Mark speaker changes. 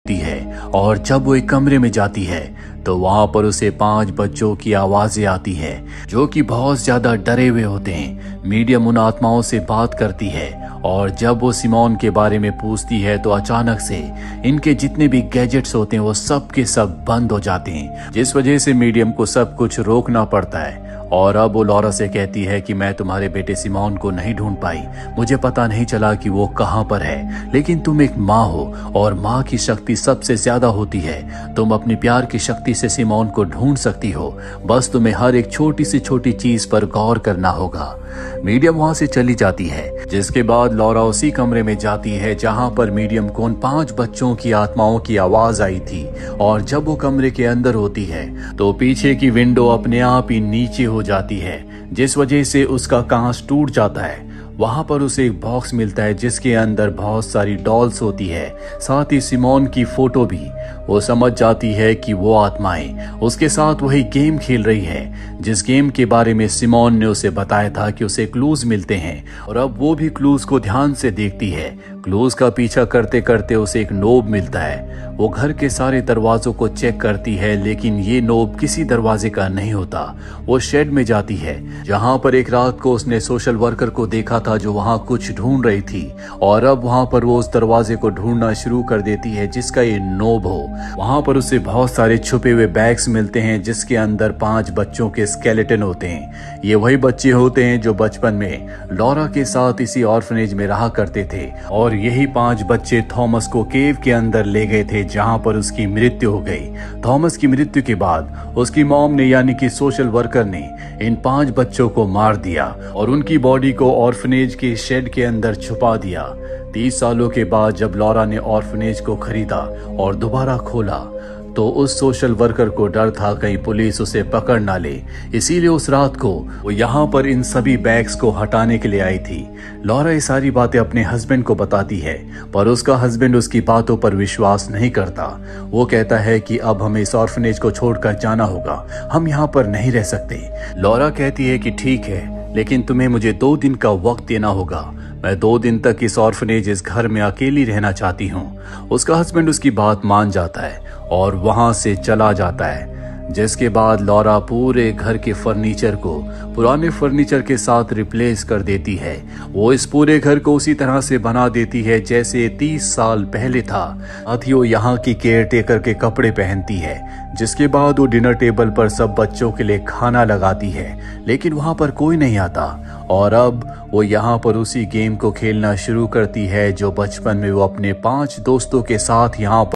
Speaker 1: है और जब वो एक कमरे में जाती है तो वहां पर उसे 5 बच्चों की आवाजें आती है जो कि बहुत ज्यादा डरे हुए होते हैं। मीडियम उन आत्माओं से बात करती है और जब वो सिमोन के बारे में पूछती है तो अचानक से इनके जितने भी गैजेट्स होते हैं वो सब के सब बंद हो जाते हैं, जिस वजह से मीडियम को सब कुछ रोकना पड़ता है। और अब वो लॉरा से कहती है कि मैं तुम्हारे बेटे सिमोन को नहीं ढूंढ पाई, मुझे पता नहीं चला कि वो कहाँ पर है, लेकिन तुम एक माँ हो और माँ की शक्ति सबसे ज्यादा होती है। तुम अपनी प्यार की शक्ति से सिमोन को ढूंढ सकती हो, बस तुम्हें हर एक छोटी से छोटी चीज पर गौर करना होगा। मीडियम वहां से चली जाती है, जिसके बाद लॉरा उसी कमरे में जाती है जहां पर मीडियम को उन 5 बच्चों की आत्माओं की आवाज आई थी। और जब वो कमरे के अंदर होती है तो पीछे की विंडो अपने आप ही नीचे हो जाती है, जिस वजह से उसका कांच टूट जाता है। वहां पर उसे एक बॉक्स मिलता है जिसके अंदर बहुत सारी डॉल्स होती है, साथ ही सिमोन की फोटो भी। वो समझ जाती है कि वो आत्माएं उसके साथ वही गेम खेल रही है जिस गेम के बारे में सिमोन ने उसे बताया था कि उसे क्लूज मिलते हैं। और अब वो भी क्लूज को ध्यान से देखती है। क्लूज का पीछा करते करते उसे एक नोब मिलता है। वो घर के सारे दरवाजों को चेक करती है, लेकिन ये नोब किसी दरवाजे का नहीं होता। वो शेड में जाती है जहां पर एक रात को उसने सोशल वर्कर को देखा था जो वहां कुछ ढूंढ रही थी, और अब वहां पर वो उस दरवाजे को ढूंढना शुरू कर देती है जिसका ये नोब हो। वहां पर उसे बहुत सारे छुपे हुए बैग्स मिलते हैं जिसके अंदर 5 बच्चों के स्केलेटन होते हैं। ये वही बच्चे होते हैं जो बचपन में लॉरा के साथ इसी ऑर्फनेज में रहा करते थे, और यही 5 बच्चे थॉमस को केव के अंदर ले गए थे जहां पर उसकी मृत्यु हो गई। थॉमस की मृत्यु के बाद उसकी मॉम ने यानी कि सोशल वर्कर ने इन 5 बच्चों को मार दिया और उनकी बॉडी को ऑर्फनेज के शेड के अंदर छुपा दिया। 30 सालों के बाद जब लॉरा ने ऑर्फनेज को खरीदा और दोबारा खोला तो उस सोशल वर्कर को डर था कहीं पुलिस उसे पकड़ ना ले, इसीलिए उस रात को वो यहाँ पर इन सभी बैग्स को हटाने के लिए आई थी। लॉरा ये सारी बातें अपने हस्बैंड को बताती है, पर उसका हस्बैंड उसकी बातों पर विश्वास नहीं करता। वो कहता है कि अब हमें इस ऑर्फनेज को छोड़कर जाना होगा, हम यहाँ पर नहीं रह सकते। लॉरा कहती है कि ठीक है, लेकिन तुम्हें मुझे 2 दिन का वक्त देना होगा। मैं 2 दिन तक इस ऑर्फनेज इस घर में अकेली रहना चाहती हूँ। उसका हस्बैंड उसकी बात मान जाता है और वहां से चला जाता है, जिसके बाद लॉरा पूरे घर के फर्नीचर को पुराने फर्नीचर के साथ रिप्लेस कर देती है। वो इस पूरे घर को उसी तरह से बना देती है जैसे 30 साल पहले था। साथ ही वो यहाँ की केयर टेकर के कपड़े पहनती है, जिसके बाद वो डिनर टेबल पर सब बच्चों के लिए खाना लगाती है, लेकिन वहां पर कोई नहीं आता। और अब वो यहाँ पर उसी गेम को खेलना शुरू करती है जो बचपन में वो अपने 5 दोस्तों के साथ यहाँ पर